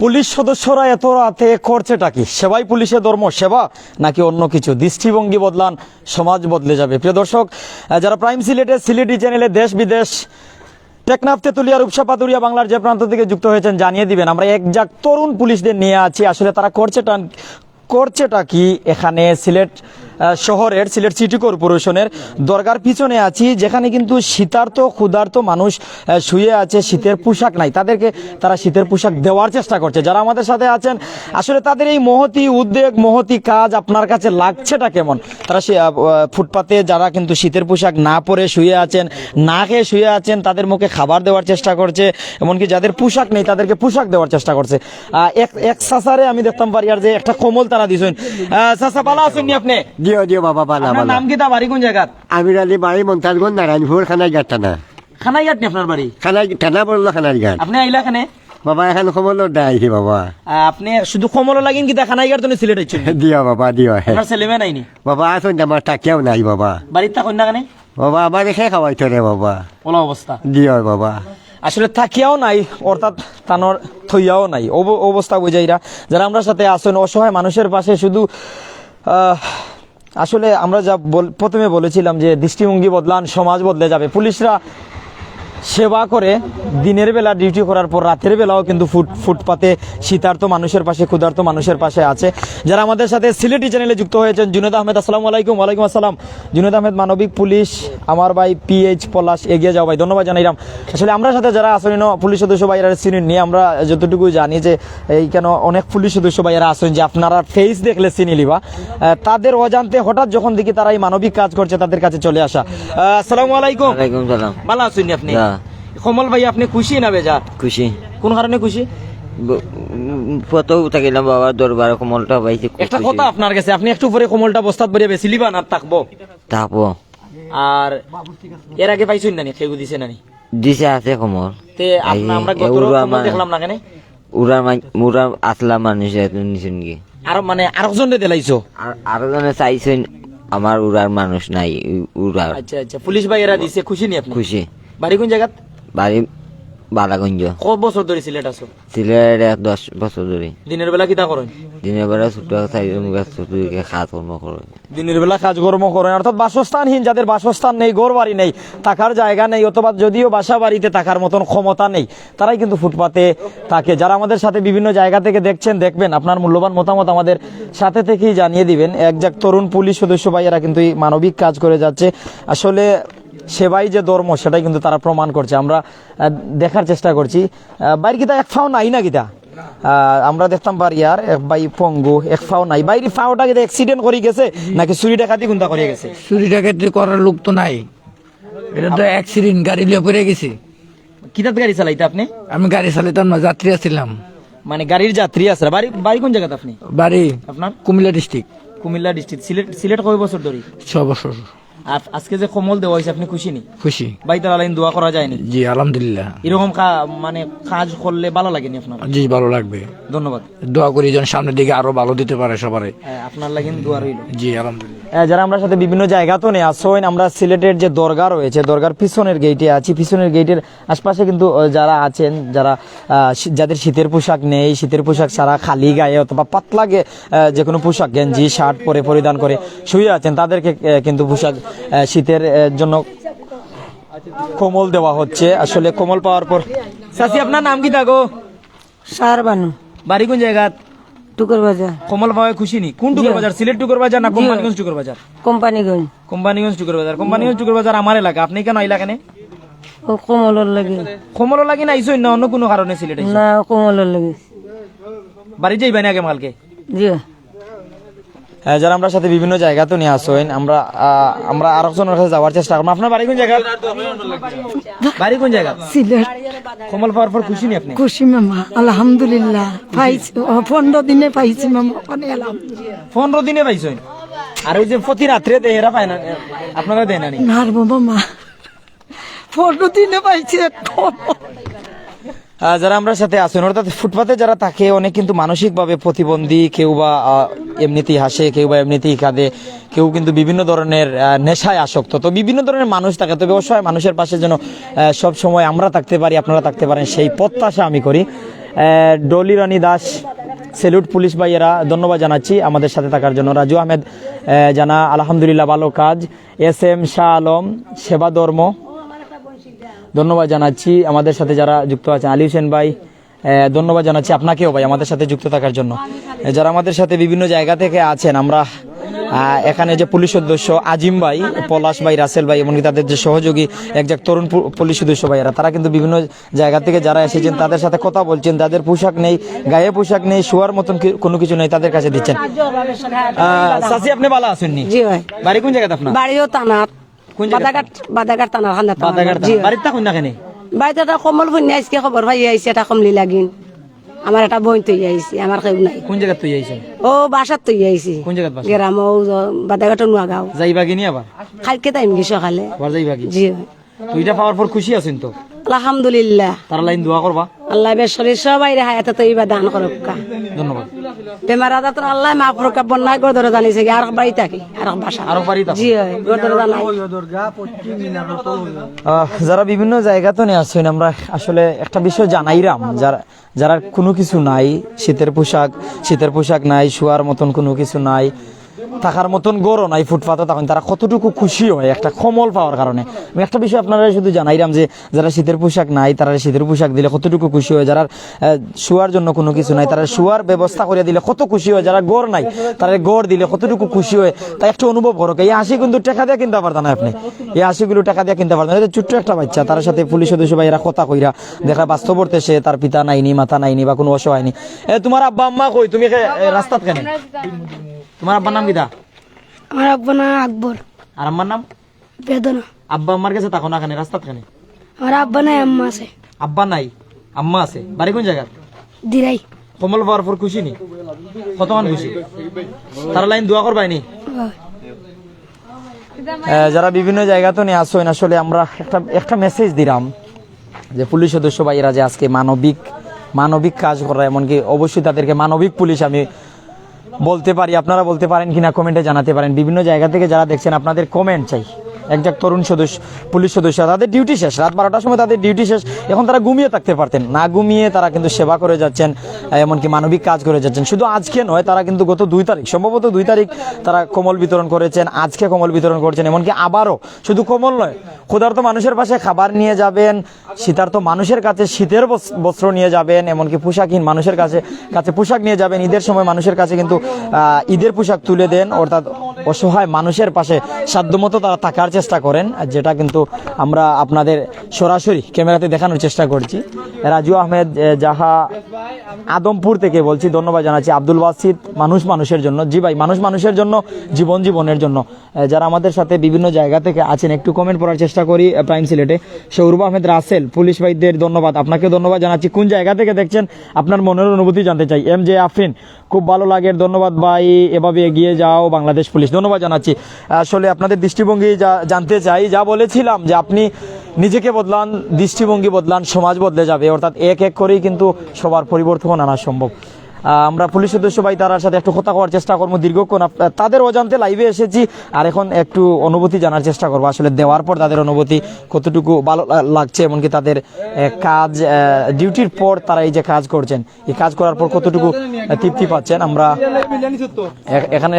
Police সদস্যরা এত রাতে করছেটা কি? সেবাই পুলিশের ধর্ম, সেবা নাকি অন্য কিছু? দৃষ্টিভঙ্গি বদলান, সমাজ বদলে যাবে। প্রিয় দর্শক, যারা প্রাইম সিলেটের সিলেটি চ্যানেলে দেশ বিদেশ টেকনাফ, তেতুলিয়া, রূপসা, পাতুরিয়া বাংলার যে প্রান্ত থেকে যুক্ত হয়েছেন জানিয়ে দিবেন। আমরা একজাক তরুণ পুলিশদের নিয়ে আছি। আসলে তারা করছেটা কি এখানে সিলেট শহরের, সিলেট সিটি কর্পোরেশনের দরগার পিছনে আছি, যেখানে কিন্তু শীতার্ত ক্ষুধার্ত মানুষ শুয়ে আছে, শীতের পোশাক নাই, তাদেরকে তারা শীতের পোশাক দেওয়ার চেষ্টা করছে। যারা আমাদের সাথে আছেন, আসলে তাদের এই মহতি উদ্যোগ, মহতি কাজ আপনার কাছে লাগছেটা কেমন? তারা ফুটপাতে যারা কিন্তু শীতের পোশাক না পরে শুয়ে আছেন, না খেয়ে শুয়ে আছেন, তাদের মুখে খাবার দেওয়ার চেষ্টা করছে, এমনকি যাদের পোশাক নেই তাদেরকে পোশাক দেওয়ার চেষ্টা করছে। এক সাসারে আমি দেখতাম পারি আর যে একটা কমল তারা দিছেন। সাসা ভালো আছেন নি আপনি? দিও দিও বাবা বালা আপনার বালা। নাম কি? তা বাড়ি কোন জায়গা? আমির আলী বাড়ি মন্তাজগঞ্জ নারায়ণপুর খানাইঘাট থানা। খানাইঘাট নি আপনার বাড়ি? খানাই থানা বললো খানাইঘাট। আপনি আইলা এখানে? বাবা এখন খবর দেয়ছি বাবা। আপনি শুধু কমল লাগিন কি খানাইঘাট তো সিলেট আইছেন? দিও বাবা দিও। আপনার ছেলে মেয়ে নাইনি? বাবা আসুন আমার টাকিয়াও নাই বাবা। বাড়ির থাকুন না কেন? বাবা আমার রেখে খাওয়াইতো রে বাবা। ওলা অবস্থা। দিও বাবা। আসলে থাকিয়াও নাই, অর্থাৎ তানোর থইয়াও নাই অবস্থা বুঝাইরা। যারা আমরা সাথে আসেন অসহায় মানুষের পাশে শুধু আসলে আমরা যা প্রথমে বলেছিলাম যে দৃষ্টিভঙ্গি বদলান, সমাজ বদলে যাবে। পুলিশরা সেবা করে দিনের বেলা ডিউটি করার পর রাতের বেলাও কিন্তু ফুটপাতে শীতার্ত মানুষের পাশে, ক্ষুধার্ত মানুষের পাশে আছে। যারা আমাদের সাথে সিলেটি চ্যানেলে যুক্ত হয়েছেন, জুনেদ আহমেদ, আসসালামু আলাইকুম। ওয়ালাইকুম আসসালাম। জুনেদ আহমেদ, মানবিক পুলিশ, আমার ভাই PH পলাশ, এগিয়ে যাও ভাই, ধন্যবাদ জানাইলাম। আসলে আমরা সাথে যারা আসেন পুলিশ সদস্য ভাইয়েরা চিনেন নিয়ে, আমরা যতটুকু জানি যে এই কেন অনেক পুলিশ সদস্য ভাইয়েরা আসেন যে আপনারা ফেস দেখলে চিনি লিবা, তাদের অজান্তে হঠাৎ যখন দেখি তারা এই মানবিক কাজ করছে, তাদের কাছে চলে আসা। আসসালামু আলাইকুম। ওয়ালাইকুম সালাম। ভালো আছেন আপনি? কমল ভাই, আপনি খুশি না বেজার? খুশি। কোন কারণে খুশি? কত থাকিলাম বাবা দরবার কমলটা পাইছি। একটা কথা আপনার কাছে, আপনি একটু পরে কমলটা বস্তাত ভরিয়া বেশি লিবা না থাকবো? থাকবো। আর এর আগে পাইছেন নানি? খেয়ে দিছে নানি? দিছে আছে কমল। তে আমরা গত কমল দেখলাম না কেন? উড়া আসলা মানুষ নিছেন কি? আর মানে আরেকজন দিলাইছো? আরো জনে চাইছেন, আমার উড়ার মানুষ নাই। উড়ার। আচ্ছা আচ্ছা, পুলিশ ভাইয়েরা দিছে, খুশি নি আপনি? খুশি। বাড়ি কোন জায়গা? বাড়ি বালাগঞ্জ। কত বছর ধরে সিলেট আছো? সিলেট 10 বছর ধরে। দিনের বেলা কিতা করেন? দিনের বেলা ছোট খাত কর্ম করে। দিনের বেলা কাজকর্ম করেন, অর্থাৎ বাসস্থানহীন, যাদের বাসস্থান নেই, ঘর বাড়ি নেই, থাকার জায়গা নেই, অথবা যদিও বাসা বাড়িতে থাকার মতন ক্ষমতা নেই, তারাই কিন্তু ফুটপাতে থাকে। যারা আমাদের সাথে বিভিন্ন জায়গা থেকে দেখছেন, দেখবেন, আপনার মূল্যবান মতামত আমাদের সাথে থেকেই জানিয়ে দিবেন। একজাক তরুণ পুলিশ সদস্য ভাইয়েরা কিন্তু এই মানবিক কাজ করে যাচ্ছে। আসলে সেবাই যে ধর্ম, সেটাই কিন্তু তারা প্রমাণ করছে। আমরা দেখার চেষ্টা করছি বাইর কিতা এক ফাও নাই না কিতা। আমরা দেখতাম পারি আর এক ভাই পঙ্গু, এক ফাও নাই। বাইরে ফাওটা কিতা অ্যাক্সিডেন্ট করে গেছে নাকি চুরি ডাকাতি কোনটা করে গেছে? চুরি ডাকাতি করার লোক তো নাই, এটা তো অ্যাক্সিডেন্ট, গাড়ি লিয়ে পড়ে গেছে। কিতাত গাড়ি চালাইতে আপনি? আমি গাড়ি চালাইতাম না, যাত্রী ছিলাম। মানে গাড়ির যাত্রী আছে? বাড়ি বাড়ি কোন জায়গাতে আপনি? বাড়ি আপনার? কুমিল্লা ডিস্ট্রিক্ট। কুমিল্লা ডিস্ট্রিক্ট। সিলেট কয় বছর ধরে? 6 বছর। আজকে যে কমল দেওয়া হয়েছে, আপনি খুশি নি? খুশি। বাইতাল আলাইন দোয়া করা যায়নি? জি আলহামদুলিল্লাহ। এরকম মানে কাজ করলে ভালো লাগেনি আপনার? জি ভালো লাগবে। ধন্যবাদ। দোয়া করি যেন সামনের দিকে আরো ভালো দিতে পারে সবারে। আপনার লাগেন দোয়া রইল। জি আলহামদুলিল্লাহ। যারা আমরা সাথে বিভিন্ন জায়গা তো নেই আসেন, আমরা সিলেটের যে দরগা রয়েছে, দরগার পিছনের গেটে আছি। পিছনের গেটের আশপাশে কিন্তু যারা আছেন, যাদের শীতের পোশাক নেই, শীতের পোশাক ছাড়া খালি গায়ে অথবা পাতলা যে কোনো পোশাক, গেঞ্জি শার্ট পরে পরিধান করে শুয়ে আছেন, তাদেরকে কিন্তু পোশাক শীতের জন্য কমল দেওয়া হচ্ছে। আসলে কমল পাওয়ার পর, চাচি আপনার নাম কি থাকো? সারবানু। বাড়ি কোন জায়গা? টুকুর বাজার। কমল পাওয়া খুশি নি? কোন টুকুর বাজার? সিলেট টুকুর বাজার না কোম্পানিগঞ্জ টুকুর বাজার? কোম্পানিগঞ্জ। কোম্পানিগঞ্জ টুকুর বাজার। কোম্পানিগঞ্জ টুকুর বাজার আমার এলাকা। আপনি কেন এলাকা নেই? ও কমলর লাগে। কমল লাগি না আইসো না অন্য কোনো কারণে সিলেট আইসো? না কমলর লাগে। বাড়ি যাইবেন আগে কালকে? জি। যারা আমরা সাথে বিভিন্ন জায়গা তো নিয়ে আসেন, আমরা আরেকজনের কাছে যাওয়ার চেষ্টা করবো। আপনার বাড়ি কোন জায়গা? বাড়ি কোন জায়গা? সিলেট। কমল পাওয়ার পর খুশি নি আপনি? খুশি মামা আলহামদুলিল্লাহ। পাইছি 15 দিনে পাইছি মামা, অনেক আলহামদুলিল্লাহ। 15 দিনে পাইছেন? আর ওই যে প্রতি রাত্রে এরা পায় না, আপনারা দেয় না? নারবো মামা, 15 দিনে পাইছি। যারা আমরা সাথে আছেন, অর্থাৎ ফুটপাতে যারা থাকে, অনেক কিন্তু মানসিকভাবে প্রতিবন্ধী, কেউ বা এমনিতেই হাসে, কেউ বা এমনিতেই কাঁদে, কেউ কিন্তু বিভিন্ন ধরনের নেশায় আসক্ত। তো বিভিন্ন ধরনের মানুষ থাকে, তবে অসহায় মানুষের পাশে যেন সব সময় আমরা থাকতে পারি, আপনারা থাকতে পারেন, সেই প্রত্যাশা আমি করি। ডলি রানী দাস, সেলুট পুলিশ ভাইয়েরা, ধন্যবাদ জানাচ্ছি আমাদের সাথে থাকার জন্য। রাজু আহমেদ জানা আলহামদুলিল্লাহ ভালো কাজ। SM শাহ আলম সেবা ধর্ম, ধন্যবাদ জানাচ্ছি আমাদের সাথে যারা যুক্ত আছেন। আলী হোসেন ভাই ধন্যবাদ জানাচ্ছি আপনাকেও ভাই আমাদের সাথে যুক্ত থাকার জন্য। যারা আমাদের সাথে বিভিন্ন জায়গা থেকে আছেন, আমরা এখানে যে পুলিশ সদস্য আজিম ভাই, পলাশ ভাই, রাসেল ভাই, এমনকি তাদের যে সহযোগী একজন তরুণ পুলিশ সদস্য ভাইয়েরা, তারা কিন্তু বিভিন্ন জায়গা থেকে যারা এসেছেন তাদের সাথে কথা বলছেন। তাদের পোশাক নেই, গায়ে পোশাক নেই, শোয়ার মতন কোনো কিছু নেই, তাদের কাছে দিচ্ছেন। চাচি আপনি ভালো আছেননি? জি ভাই। বাড়ি কোন জায়গাতে আপনার? বাড়িও টানার কোন জায়গা? বাদাঘাট টানার খান্দার বাদাঘাট। বাড়িতে থাকুন না কেন? বাড়িতে একটা কমল ফুন্নি আজকে খবর ভাই আইছে, এটা কমলি লাগিন। আমার একটা বই তৈরি আইছি, আমার কেউ নাই। কোন জায়গা তুই আইছেন? ও বাসার তৈরি আইছি। কোন জায়গা বাসা? গ্রাম ও বাদাঘাট নোয়াগাঁও। যাইবা কিনি আবার? কালকে টাইম গেছি সকালে। আবার যাইবা কি? জি তুইটা পাওয়ার পর খুশি আছেন তো? আলহামদুলিল্লাহ। তার লাইন দোয়া করবা। আল্লাহ বেশরি সবাই রে হায়াতে তো এইবার দান করুক। ধন্যবাদ। বেমার আদা তো আল্লাহ মাফ রুকা বন্যায় গড় ধরে জানিছে আর বাড়ি থাকি আর বাসা। আরো বাড়ি থাকো? জি হয়, গড় ধরে জানাই। যারা বিভিন্ন জায়গা তো নিয়ে আসছেন, আমরা আসলে একটা বিষয় জানাইরাম, যারা কোনো কিছু নাই, শীতের পোশাক নাই, শোয়ার মতন কোনো কিছু নাই, থাকার মতন গড়ও নাই, ফুটপাতে তখন তারা কতটুকু খুশি হয় একটা কম্বল পাওয়ার কারণে। আমি একটা বিষয় আপনারা শুধু জানাইরাম যে যারা শীতের পোশাক নাই, তারা শীতের পোশাক দিলে কতটুকু খুশি হয়, যারা শোয়ার জন্য কোনো কিছু নাই তারা শোয়ার ব্যবস্থা করে দিলে কত খুশি হয়, যারা গড় নাই তারা গড় দিলে কতটুকু খুশি হয়, তাই একটু অনুভব করো। এই হাসি কিন্তু টাকা দিয়ে কিনতে পারতেন না আপনি, এই হাসিগুলো টাকা দিয়ে কিনতে পারতেন। ছোট্ট একটা বাচ্চা, তার সাথে পুলিশ সদস্য ভাইরা কথা কইরা দেখা বাস্তব অর্থে সে তার পিতা নাইনি, মাথা নাইনি বা কোনো অসহায় নেই। তোমার আব্বা আম্মা কই? তুমি রাস্তাত কেন? তোমার আব্বার নাম কিটা? আমার আব্বা না আকবর। আর আম্মার নাম? বেদনা। আব্বা আম্মার কাছে থাকো না কেন রাস্তাত কেন? আমার আব্বা নাই, আম্মা আছে। আব্বা নাই, আম্মা আছে। বাড়ি কোন জায়গা? দিরাই। কমল পাওয়ার পর খুশি নি? কতক্ষণ খুশি? তার লাইন দোয়া করবাইনি? যারা বিভিন্ন জায়গা তো নিয়ে আসছেন, আসলে আমরা একটা মেসেজ দিলাম যে পুলিশ সদস্য ভাইয়েরা যে আজকে মানবিক কাজ করে, এমনকি অবশ্যই তাদেরকে মানবিক পুলিশ আমি বলতে পারি। আপনারা বলতে পারেন কিনা কমেন্টে জানাতে পারেন। বিভিন্ন জায়গা থেকে যারা দেখছেন আপনাদের কমেন্ট চাই। একজন তরুণ পুলিশ সদস্য, তাদের ডিউটি শেষ, রাত 12টার সময় তাদের ডিউটি শেষ, এখন তারা ঘুমিয়ে থাকতে পারতেন না, ঘুমিয়ে তারা কিন্তু সেবা করে যাচ্ছেন, এমনকি মানবিক কাজ করে যাচ্ছেন। শুধু আজকে নয়, তারা কিন্তু গত 2 তারিখ, সম্ভবত 2 তারিখ তারা কম্বল বিতরণ করেছেন, আজকে কম্বল বিতরণ করছেন, এমনকি আবারও শুধু কম্বল নয়, ক্ষুধার্ত মানুষের পাশে খাবার নিয়ে যাবেন, শীতার্ত মানুষের কাছে শীতের বস্ত্র নিয়ে যাবেন, এমনকি পোশাকহীন মানুষের কাছে পোশাক নিয়ে যাবেন। ঈদের সময় মানুষের কাছে কিন্তু ঈদের পোশাক তুলে দেন, অর্থাৎ অসহায় মানুষের পাশে সাধ্যমতো তারা থাকার চেষ্টা করেন, যেটা কিন্তু আমরা আপনাদের সরাসরি ক্যামেরাতে দেখানোর চেষ্টা করছি। রাজু আহমেদ জাহা আদমপুর থেকে বলছি, ধন্যবাদ জানাচ্ছি। আব্দুল বাসিত মানুষের জন্য। জি ভাই, মানুষের জন্য, জীবনের জন্য। যারা আমাদের সাথে বিভিন্ন জায়গা থেকে আছেন একটু কমেন্ট পড়ার চেষ্টা করি। প্রাইম সিলেটে সৌরভ আহমেদ রাসেল, পুলিশ ভাইদের ধন্যবাদ, আপনাকে ধন্যবাদ জানাচ্ছি। কোন জায়গা থেকে দেখছেন আপনার মনের অনুভূতি জানতে চাই। MJ আফরিন, খুব ভালো লাগে, ধন্যবাদ ভাই, এভাবে এগিয়ে যাও বাংলাদেশ পুলিশ, ধন্যবাদ জানাচ্ছি। আসলে আপনাদের দৃষ্টিভঙ্গি জানতে চাই, যা বলেছিলাম যে আপনি নিজেকে বদলান, দৃষ্টিভঙ্গি বদলান, সমাজ বদলে যাবে, অর্থাৎ এক করেই কিন্তু সবার পরিবর্তন আনা সম্ভব। আমরা পুলিশ সদস্য ভাই তার সাথে একটু কথা করার চেষ্টা করবো দীর্ঘক্ষণ, তাদের অজান্তে লাইভে এসেছি, আর এখন একটু অনুভূতি জানার চেষ্টা করবো, আসলে দেওয়ার পর তাদের অনুভূতি কতটুকু ভালো লাগছে, এমনকি তাদের কাজ ডিউটির পর তারা এই যে কাজ করছেন, এই কাজ করার পর কতটুকু তৃপ্তি পাচ্ছেন। আমরা এখানে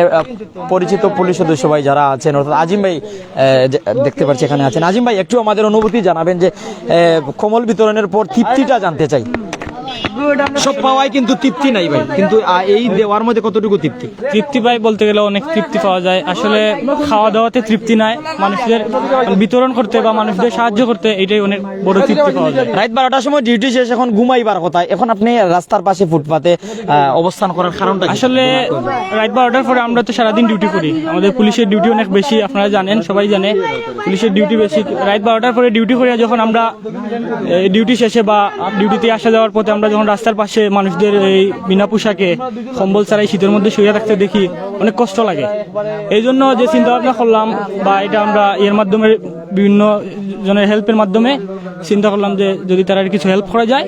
পরিচিত পুলিশ সদস্য ভাই যারা আছেন, অর্থাৎ আজিম ভাই দেখতে পাচ্ছি এখানে আছেন। আজিম ভাই, একটু আমাদের অনুভূতি জানাবেন যে কম্বল বিতরণের পর তৃপ্তিটা জানতে চাই। সব পাওয়াই কিন্তু তৃপ্তি নাই ভাই, কিন্তু এই দেওয়ার মধ্যে কতটুকু তৃপ্তি ভাই বলতে গেলে অনেক তৃপ্তি পাওয়া যায়। আসলে খাওয়া দাওয়াতে তৃপ্তি নাই, মানুষদের বিতরণ করতে বা মানুষদের সাহায্য করতে এটাই অনেক বড় তৃপ্তি পাওয়া যায়। রাত 12টার সময় ডিউটি শেষ, এখন ঘুমাইবার কথা, এখন আপনি রাস্তার পাশে ফুটপাতে অবস্থান করার কারণটা আসলে রাত 12টার পরে আমরা তো সারাদিন ডিউটি করি, আমাদের পুলিশের ডিউটি অনেক বেশি, আপনারা জানেন, সবাই জানে পুলিশের ডিউটি বেশি। রাত 12টার পরে ডিউটি করে যখন আমরা ডিউটি শেষে বা ডিউটিতে আসা যাওয়ার পথে আমরা যখন রাস্তার পাশে মানুষদের এই বিনা পোশাকে কম্বল ছাড়াই শীতের মধ্যে শুয়ে থাকতে দেখি, অনেক কষ্ট লাগে। এই জন্য যে চিন্তা ভাবনা করলাম, বা এটা আমরা এর মাধ্যমে বিভিন্ন জনের হেল্পের মাধ্যমে চিন্তা করলাম যে যদি তারা কিছু হেল্প করা যায়,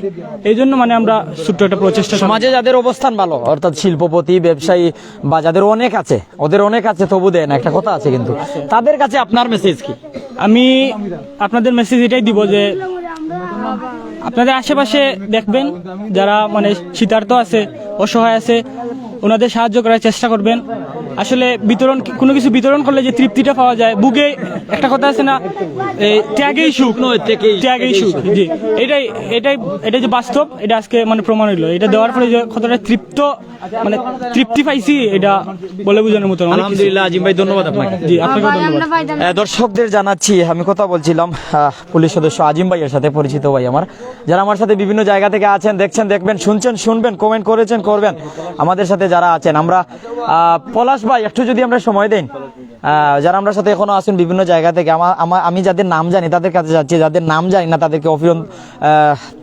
এই জন্য মানে আমরা ছোট্ট একটা প্রচেষ্টা। সমাজে যাদের অবস্থান ভালো, অর্থাৎ শিল্পপতি, ব্যবসায়ী বা যাদের অনেক আছে, ওদের অনেক আছে তবু দেন, একটা কথা আছে, কিন্তু তাদের কাছে আপনার মেসেজ কি? আমি আপনাদের মেসেজ এটাই দিব যে আপনাদের আশেপাশে দেখবেন যারা মানে শীতার্থ আছে, অসহায় আছে, ওনাদের সাহায্য করার চেষ্টা করবেন। আসলে বিতরণ, কোনো কিছু বিতরণ করলে যে তৃপ্তিটা পাওয়া যায়, বুকে একটা কথা আছে না, এই ত্যাগেই সুখ, ত্যাগেই সুখ। জি, এটাই এটাই এটাই যে বাস্তব, এটা আজকে মানে প্রমাণ হইলো। এটা দেওয়ার পরে যে কতটা মানে তৃপ্তি পাইছি, এটা বলে বোঝানোর মতো। আলহামদুলিল্লাহ আজিম ভাই, ধন্যবাদ আপনাকে। জি, আপনাকে ধন্যবাদ। দর্শকদের জানাচ্ছি, আমি কথা বলছিলাম পুলিশ সদস্য আজিম ভাইয়ের সাথে, পরিচিত ভাই আমার, যারা আমার সাথে বিভিন্ন জায়গা থেকে আছেন, দেখছেন, দেখবেন, শুনছেন, শুনবেন, কমেন্ট করেছেন, করবেন আমাদের সাথে যারা আছেন। আমরা পলাশ ভাই একটু যদি আমরা সময় দেন, যারা আমরা সাথে এখনো আছেন বিভিন্ন জায়গা থেকে, আমি যাদের নাম জানি তাদের কাছে যাচ্ছি, যাদের নাম জানি না তাদেরকে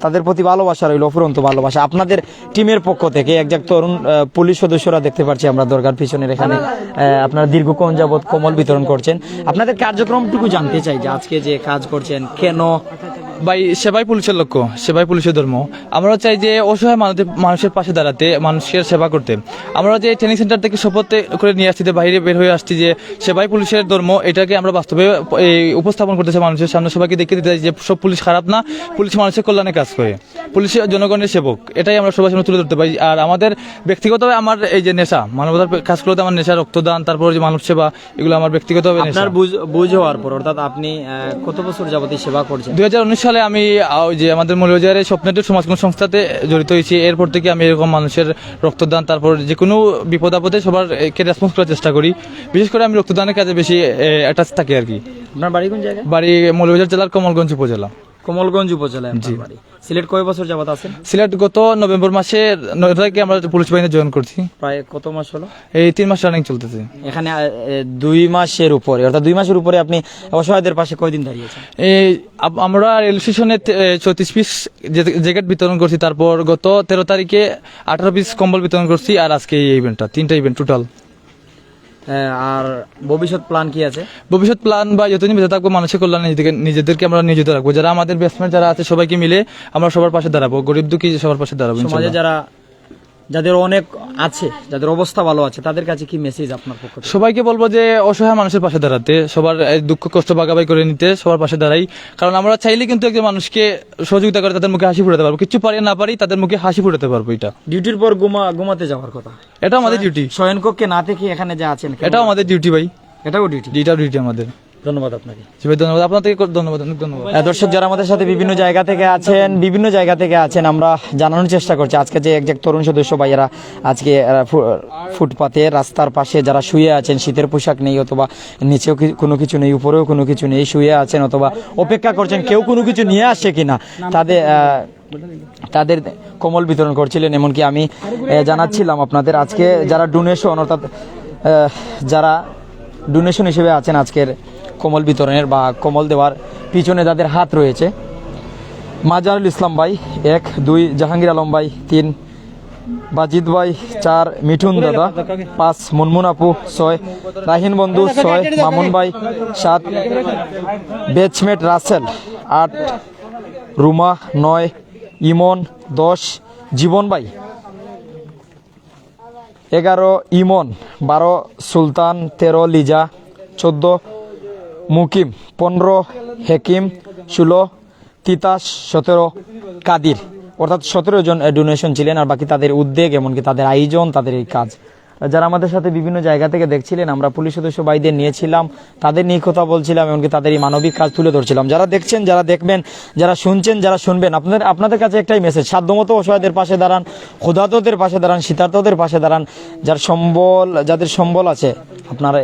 তাদের প্রতি ভালোবাসা রইল, অফুরন্ত ভালোবাসা। আপনাদের টিমের পক্ষ থেকে একজন তরুণ পুলিশ সদস্যরা দেখতে পাচ্ছি আমরা দরগার পিছনের এখানে, আপনারা দীর্ঘক্ষণ যাবৎ কম্বল বিতরণ করছেন। আপনাদের কার্যক্রমটুকু জানতে চাই যে আজকে যে কাজ করছেন কেন? ভাই, সেবাই পুলিশের লক্ষ্য, সেবাই পুলিশের ধর্ম। আমরা চাই যে অসহায় মানুষের পাশে দাঁড়াতে, মানুষের সেবা করতে। আমরা যে ট্রেনিং সেন্টার থেকে শপথ করে নিয়ে আসছি, বাইরে বের হয়ে আসছি যে সেবাই পুলিশের ধর্ম, এটাকে আমরা বাস্তবে উপস্থাপন করতেছি মানুষের সামনে, সবাইকে দেখিয়ে দিতে চাই যে সব পুলিশ খারাপ না, পুলিশ মানুষের কল্যাণে কাজ করে, পুলিশ জনগণের সেবক। এটাই আমরা সবার সামনে তুলে ধরতে পারি। আর আমাদের ব্যক্তিগতভাবে আমার এই যে নেশা, মানবতার কাজগুলোতে আমার নেশা, রক্তদান, তারপর যে মানব সেবা, এগুলো আমার ব্যক্তিগতভাবে নেশা। আপনার বুঝ হওয়ার পর, অর্থাৎ আপনি কত বছর যাবতীয় সেবা করছেন? 2019 সালে আমি ওই যে আমাদের মৌলভীবাজারের স্বপ্নের সমাজকল্যাণ সংস্থাতে জড়িত হয়েছি। এরপর থেকে আমি এরকম মানুষের রক্তদান, তারপর যে কোনো বিপদ আপদে সবারকে রেসপন্স করার চেষ্টা করি। বিশেষ করে আমি রক্তদানের কাজে বেশি অ্যাটাচ থাকি আর কি। আপনার বাড়ি কোন জায়গায়? বাড়ি মৌলভীবাজার জেলার কমলগঞ্জ উপজেলা। কমলগঞ্জ উপজেলায় জি। সিলেট কয় বছর যাবত আছেন? সিলেট গত নভেম্বর মাসে 9 তারিখে আমরা পুলিশ বাহিনীতে জয়েন করছি। প্রায় কত মাস হলো? এই 3 মাস রানিং চলতেছে। এখানে 2 মাসের উপরে, অর্থাৎ 2 মাসের উপরে আপনি অসহায়দের পাশে কয়দিন দাঁড়িয়েছেন? এই আমরা রেল স্টেশনে 34 পিস জ্যাকেট বিতরণ করছি, তারপর গত 13 তারিখে 18 পিস কম্বল বিতরণ করছি, আর আজকে এই ইভেন্টটা, 3টা ইভেন্ট টোটাল। আর ভবিষ্যৎ প্ল্যান কি আছে? ভবিষ্যৎ প্ল্যান বা যতদিন বেঁচে থাকবো মানুষের কল্যাণে নিজেদেরকে আমরা নিয়োজিত রাখবো। যারা আমাদের ব্যাটসম্যান যারা আছে সবাইকে মিলে আমরা সবার পাশে দাঁড়াবো, গরিব দুঃখী সবার পাশে দাঁড়াবো। সমাজে যাদের অনেক আছে, যাদের অবস্থা ভালো আছে, তাদের কাছে কি মেসেজ আপনার পক্ষ থেকে? সবাইকে বলবো যে অসহায় মানুষের পাশে দাঁড়াতে, সবার দুঃখ কষ্ট ভাগাভাগি করে নিতে, সবার পাশে দাঁড়াই। কারণ আমরা চাইলে কিন্তু একজন মানুষকে সহযোগিতা করে তাদের মুখে হাসি ফুটাতে পারবো, কিছু পারি না পারি তাদের মুখে হাসি ফুটাতে পারবো। এটা ডিউটির পর ঘুমাতে যাওয়ার কথা, এটা আমাদের ডিউটি। শয়নকক্ষে না থেকে এখানে যা আছেন, এটাও আমাদের ডিউটি ভাই, এটাও ডিউটি। এটাও ডিউটি আমাদের। ধন্যবাদ আপনাকে। ধন্যবাদ আপনাদেরকে, ধন্যবাদ, অনেক ধন্যবাদ। দর্শক যারা আমাদের সাথে বিভিন্ন জায়গা থেকে আছেন, আমরা জানানোর চেষ্টা করছি আজকে যে এক তরুণ সদস্য ভাইয়েরা আজকে ফুটপাতে রাস্তার পাশে যারা শুয়ে আছেন, শীতের পোশাক নেই, অথবা নিচেও কোনো কিছু নেই, উপরেও কোনো কিছু নেই, শুয়ে আছেন অথবা অপেক্ষা করছেন কেউ কোনো কিছু নিয়ে আসছে কিনা, তাদের কম্বল বিতরণ করছিলেন। এমনকি আমি জানাচ্ছিলাম আপনাদের আজকে যারা ডোনেশন, অর্থাৎ যারা ডোনেশন হিসেবে আছেন আজকের কম্বল বিতরণের বা কম্বল দেওয়ার পিছনে যাদের হাত রয়েছে, মাজারুল ইসলাম ভাই 1, 2 জাহাঙ্গীর আলম ভাই, 3 বাজিদ ভাই, 4 মিঠুন দাদা, 5 মুনমুন আপু, 6 রাহিন বন্ধু, 6 মামুন ভাই, 7 বেচমেট রাসেল, 8 রুমা, 9 ইমন, 10 জীবন ভাই, 11 ইমন, 12 সুলতান, 13 লিজা, 14 মুকিম, 15 হেকিম, 16 তিতাস, 17 কাদির। অর্থাৎ 17 জন ডোনেশন ছিলেন, আর বাকি তাদের উদ্যোগ, এমনকি তাদের আয়োজন, তাদের এই কাজ। যারা আমাদের সাথে বিভিন্ন জায়গা থেকে দেখছিলেন, আমরা পুলিশ সদস্য ভাইদের নিয়েছিলাম, তাদের নিয়ে কথা বলছিলাম, এমনকি তাদের এই মানবিক কাজ তুলে ধরছিলাম। যারা দেখছেন, যারা দেখবেন, যারা শুনছেন, যারা শুনবেন, আপনাদের কাছে একটাই মেসেজ, সাধ্যমতো অসহায়দের পাশে দাঁড়ান, ক্ষুধার্তদের পাশে দাঁড়ান, শীতার্তদের পাশে দাঁড়ান। যাদের সম্বল আছে, আপনারা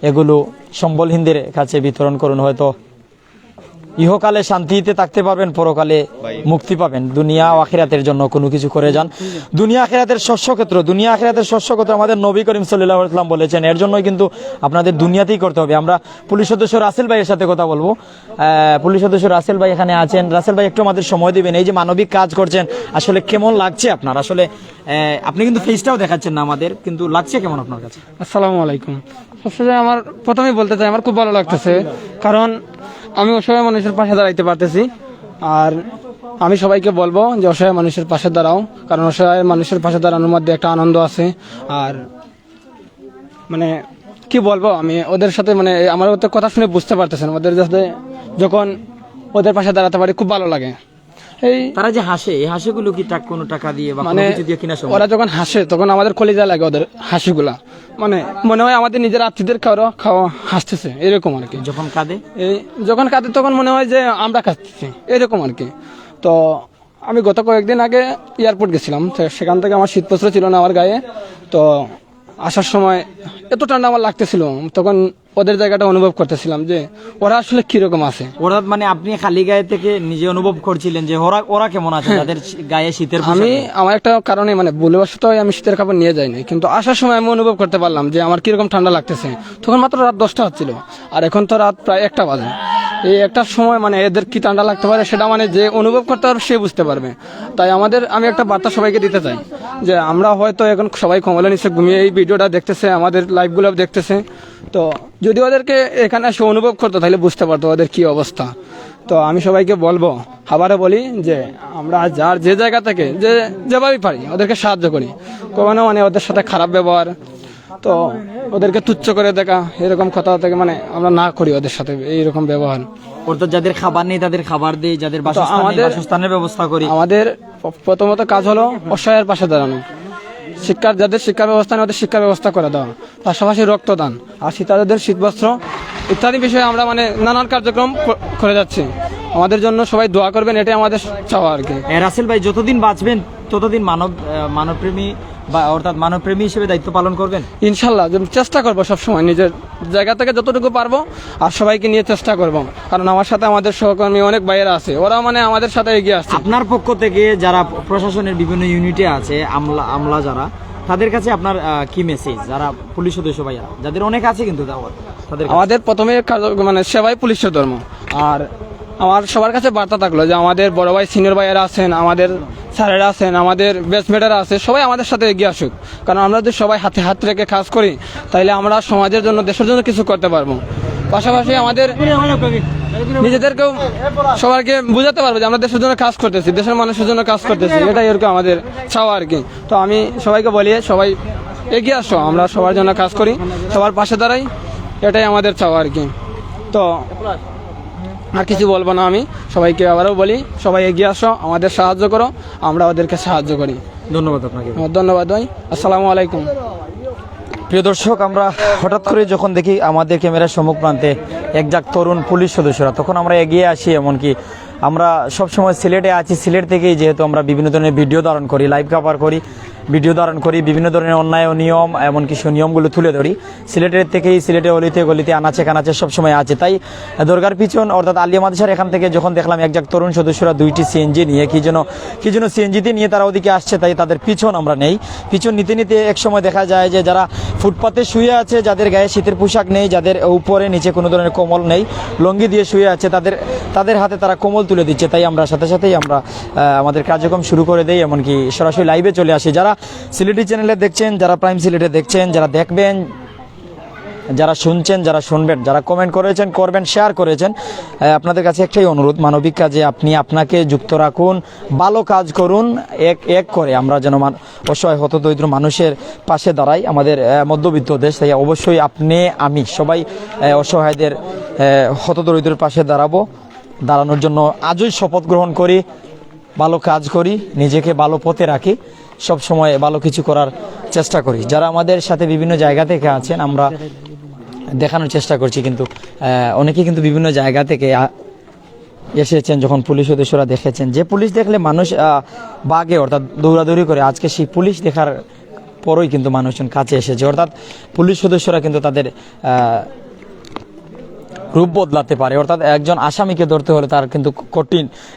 এগুলো সম্বলহীনদের কাছে বিতরণ করুন। হয়তো ইহকালে শান্তিতে থাকতে পারবেন, পরকালে মুক্তি পাবেন। দুনিয়া ও আখিরাতের জন্য কোনো কিছু করে যান। দুনিয়া আখিরাতের শস্যক্ষেত্র আমাদের নবী করিম সাল্লাল্লাহু আলাইহি ওয়াসাল্লাম বলেছেন, এর জন্যই কিন্তু আপনাদের দুনিয়াতেই করতে হবে। আমরা পুলিশ সদস্য রাসেল ভাইয়ের সাথে কথা বলবো। পুলিশ সদস্য রাসেল ভাই এখানে আছেন। রাসেল ভাই, একটু আমাদের সময় দিবেন। এই যে মানবিক কাজ করছেন, আসলে কেমন লাগছে আপনার? আসলে আপনি কিন্তু ফেসটাও দেখাচ্ছেন না আমাদের, কিন্তু লাগছে কেমন আপনার কাছে? আসসালামু আলাইকুম। সবসময় আমার প্রথমেই বলতে চাই, আমার খুব ভালো লাগতেছে, কারণ আমি অসহায় মানুষের পাশে দাঁড়াইতে পারতেছি। আর আমি সবাইকে বলবো যে অসহায় মানুষের পাশে দাঁড়াও, কারণ অসহায় মানুষের পাশে দাঁড়ানোর মধ্যে একটা আনন্দ আছে। আর মানে কি বলবো, আমি ওদের সাথে আমার ওদের কথা শুনে বুঝতে পারতেছেন, ওদের সাথে যখন ওদের পাশে দাঁড়াতে পারি খুব ভালো লাগে। এই তারা যে হাসে এই হাসিগুলো কি কোনো টাকা দিয়ে বা কোনো কিছু দিয়ে কিনা সম্ভব? ওরা যখন হাসে তখন আমাদের কলিজা লাগে ওদের হাসিগুলা, মানে মনে হয় আমাদের নিজের আত্মীয়দের খাওয়া হাসতেছে এরকম আর কি। যখন কাঁদে যখন কাঁদে তখন মনে হয় যে আমরা কাঁদতেছি এরকম আর কি। তো আমি গত কয়েকদিন আগে এয়ারপোর্ট গেছিলাম, তো সেখান থেকে আমার শীতবস্ত্র ছিল না আমার গায়ে। তো আসার সময় এত ঠান্ডা আমার লাগতেছিল, তখন ওদের জায়গাটা অনুভব করতেছিলাম যে ওরা আসলে কিরকম আছে। ওরা মানে আপনি খালি গায়ে থেকে নিজে অনুভব করছিলেন যে ওরা কেমন আছে, যাদের গায়ে শীতের পোশাক আমি নেই? আমার একটা কারণে মানে ভুলবশত আমি শীতের কাপড় নিয়ে যাইনি, কিন্তু আসার সময় আমি অনুভব করতে পারলাম যে আমার কিরকম ঠান্ডা লাগতেছে। তখন মাত্র রাত 10টা হচ্ছিল, আর এখন তো রাত প্রায় 1টা বাজে। এই একটার সময় মানে এদের কি ঠান্ডা লাগতে পারে সেটা মানে যে অনুভব করতে পারবে সে বুঝতে পারবে। তাই আমি একটা বার্তা সবাইকে দিতে চাই যে আমরা হয়তো এখন সবাই কম্বলের নিচে ঘুমিয়ে এই ভিডিওটা দেখতেছে, আমাদের লাইভগুলো দেখতেছে, তো যদি ওদেরকে এখানে এসে অনুভব করতো তাহলে বুঝতে পারতো ওদের কি অবস্থা। তো আমি সবাইকে বলবো, আবারও বলি যে আমরা যার যে জায়গা থেকে যেভাবেই পারি ওদেরকে সাহায্য করি, কখনো মানে ওদের সাথে খারাপ ব্যবহার, তো ওদেরকে তুচ্ছ করে দেখা এরকম কথা থেকে মানে আমরা না করি ওদের সাথে এইরকম ব্যবহার। অর্থাৎ যাদের খাবার নেই তাদের খাবার দেই, যাদের বাসস্থানের ব্যবস্থা করি। আমাদের প্রথমত কাজ হলো অসহায়ের পাশে দাঁড়ানো, যাদের শিক্ষা ব্যবস্থা নেই ওদের শিক্ষা ব্যবস্থা করে দেওয়া, পাশাপাশি রক্তদান আর শীতার্তদের শীতবস্ত্র ইত্যাদি বিষয়ে আমরা মানে নানান কার্যক্রম করে যাচ্ছি। আমাদের জন্য সবাই দোয়া করবেন, এটাই আমাদের চাওয়া আর কি। রাসেল ভাই, যতদিন বাঁচবেন ততদিন মানবপ্রেমী বা অর্থাৎ মানবপ্রেমী হিসেবে দায়িত্ব পালন করবেন ইনশাল্লাহ। চেষ্টা করবো সবসময় নিজের জায়গা থেকে যতটুকু পারবো, আর সবাইকে নিয়ে চেষ্টা করবো, কারণ আমার সাথে আমাদের সহকর্মী অনেক ভাইয়েরা আছে, ওরা মানে আমাদের সাথে এগিয়ে আসছে। আপনার পক্ষ থেকে যারা প্রশাসনের বিভিন্ন ইউনিটে আছে, আমলা যারা, তাদের কাছে আপনার কি মেসেজ? যারা পুলিশ সদস্য ভাইয়া যাদের অনেক আছে কিন্তু তাদের আমাদের প্রথমে মানে সেবাই পুলিশের ধর্ম, আর আমার সবার কাছে বার্তা থাকলো যে আমাদের বড় ভাই সিনিয়র ভাইয়েরা আছেন, আমাদের স্যারেরা আছেন, আমাদের বেস্টমেটেরা আছে, সবাই আমাদের সাথে এগিয়ে আসুক, কারণ আমরা যদি সবাই হাতে হাত রেখে কাজ করি তাহলে আমরা সমাজের জন্য দেশের জন্য কিছু করতে পারবো। পাশাপাশি আমাদের নিজেদেরকেও সবাইকে বুঝাতে পারবো যে আমরা দেশের জন্য কাজ করতেছি, দেশের মানুষের জন্য কাজ করতেছি, এটাই আর কি আমাদের চাওয়া আর কি। তো আমি সবাইকে বলি সবাই এগিয়ে আসো, আমরা সবার জন্য কাজ করি, সবার পাশে দাঁড়াই, এটাই আমাদের চাওয়া আর কি। তো আর কিছু বলবো না, আমি সবাইকে আবারও বলি সবাই এগিয়ে আসো, আমাদের সাহায্য করো, আমরা ওদেরকে সাহায্য করি। ধন্যবাদ আপনাকে। ধন্যবাদ ভাই, আসসালামু আলাইকুম। প্রিয় দর্শক, আমরা হঠাৎ করে যখন দেখি আমাদের ক্যামেরার সম্মুখ প্রান্তে একজাক তরুণ পুলিশ সদস্যরা, তখন আমরা এগিয়ে আসি। এমনকি আমরা সবসময় সিলেটে আছি, সিলেট থেকেই যেহেতু আমরা বিভিন্ন ধরনের ভিডিও ধারণ করি, লাইভ কভার করি, ভিডিও ধারণ করি, বিভিন্ন ধরনের অন্যায় নিয়ম এমনকি সেই নিয়মগুলো তুলে ধরি। সিলেটের থেকেই সিলেটে অলিতে গলিতে আনাচে কানাচে সবসময় আছে। তাই দরগার পিছন অর্থাৎ আলিয়া মাদ্রাসার এখান থেকে যখন দেখলাম একজাক তরুণ সদস্যরা 2টি সিএনজি নিয়ে কি যেন সিএনজিতে নিয়ে তারা ওদিকে আসছে, তাই তাদের পিছন আমরা নেই। পিছন নিতে নিতে এক সময় দেখা যায় যে যারা ফুটপাতে শুয়ে আছে, যাদের গায়ে শীতের পোশাক নেই, যাদের উপরে নিচে কোনো ধরনের কম্বল নেই, লঙ্গি দিয়ে শুয়ে আছে, তাদের হাতে তারা কম্বল তুলে দিচ্ছে। তাই আমরা সাথে সাথেই আমরা আমাদের কার্যক্রম শুরু করে দেই, এমনকি সরাসরি লাইভে চলে আসি। যারা সিলেটি চ্যানেলে দেখছেন, যারা প্রাইম সিলেটে দেখছেন, যারা দেখবেন, যারা শুনছেন, যারা শুনবেন, যারা কমেন্ট করেছেন, করবেন, শেয়ার করেছেন, আপনাদের কাছে একটাই অনুরোধ, মানবিক কাজে আপনাকে যুক্ত রাখুন, ভালো কাজ করুন, এক করে আমরা যেন অসহায় হতদরিদ্র মানুষের পাশে দাঁড়াই। আমাদের মধ্যবিত্ত দেশ, তাই অবশ্যই আপনি আমি সবাই অসহায়দের হতদরিদ্রের পাশে দাঁড়ানোর জন্য আজই শপথ গ্রহণ করি, ভালো কাজ করি, নিজেকে ভালো পথে রাখি, সব সময় ভালো কিছু করার চেষ্টা করি। যারা আমাদের সাথে বিভিন্ন জায়গা থেকে আছেন, আমরা দেখানোর চেষ্টা করছি, কিন্তু অনেকে কিন্তু বিভিন্ন জায়গা থেকে এসেছেন। যখন পুলিশ সদস্যরা দেখেছেন যে পুলিশ দেখলে মানুষ বাগে অর্থাৎ দৌড়াদৌড়ি করে, আজকে সেই পুলিশ দেখার পরই কিন্তু মানুষজন কাছে এসেছে। অর্থাৎ পুলিশ সদস্যরা কিন্তু তাদের রূপ বদলাতে পারে। অর্থাৎ একজন আসামিকে ধরতে হলে তার কিন্তু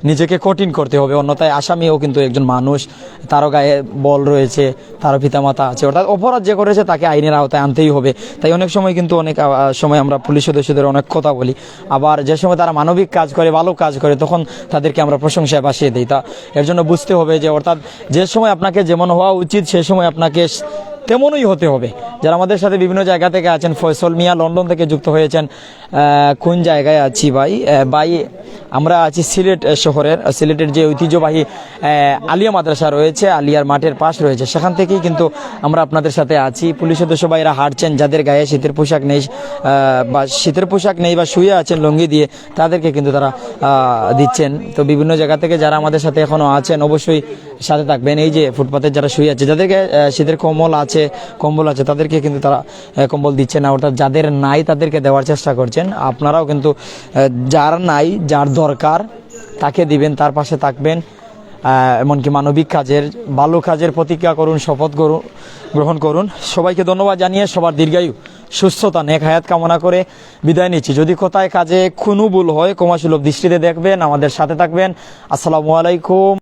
নিজেকে কঠিন করতে হবে, অন্যথায় আসামিও কিন্তু একজন মানুষ, তারও গায়ে বল রয়েছে, তারও পিতামাতা আছে। অর্থাৎ অপরাধ যে করেছে তাকে আইনের আওতায় আনতেই হবে। তাই অনেক সময় কিন্তু অনেক সময় আমরা পুলিশ সদস্যদের অনেক কথা বলি, আবার যে সময় তারা মানবিক কাজ করে, ভালো কাজ করে, তখন তাদেরকে আমরা প্রশংসায় ভাসিয়ে দিই। তা এর জন্য বুঝতে হবে যে অর্থাৎ যে সময় আপনাকে যেমন হওয়া উচিত সে সময় আপনাকে তেমনই হতে হবে। যারা আমাদের সাথে বিভিন্ন জায়গা থেকে আছেন, ফয়সল মিয়া লন্ডন থেকে যুক্ত হয়েছেন। কোন জায়গায় আছি ভাই? ভাই আমরা আছি সিলেট শহরের, সিলেটের যে ঐতিহ্যবাহী আলিয়া মাদ্রাসা রয়েছে, আলিয়ার মাঠের পাশ রয়েছে, সেখান থেকেই কিন্তু আমরা আপনাদের সাথে আছি। পুলিশ সদস্য ভাইরা হাঁটছেন, যাদের গায়ে শীতের পোশাক নেই বা শুয়ে আছেন লুঙ্গি দিয়ে, তাদেরকে কিন্তু তারা দিচ্ছেন। তো বিভিন্ন জায়গা থেকে যারা আমাদের সাথে এখনো আছেন অবশ্যই সাথে থাকবেন। এই যে ফুটপাতে যারা শুয়ে আছে, যাদেরকে শীতের কম্বল আছে তাদেরকে কিন্তু তারা কম্বল দিচ্ছেন না, অর্থাৎ যাদের নাই তাদেরকে দেওয়ার চেষ্টা করছেন। আপনারাও কিন্তু যার নাই, যার দরকার তাকে দিবেন, তার পাশে থাকবেন। এমনকি মানবিক কাজের, ভালো কাজের প্রতিজ্ঞা করুন, শপথ গ্রহণ করুন। সবাইকে ধন্যবাদ জানিয়ে সবার দীর্ঘায়ু, সুস্থতা, নেক হায়াত কামনা করে বিদায় নিচ্ছি। যদি কোথায় কাজে কোনো ভুল হয় ক্ষমাসুলভ দৃষ্টিতে দেখবেন, আমাদের সাথে থাকবেন। আসসালামু আলাইকুম।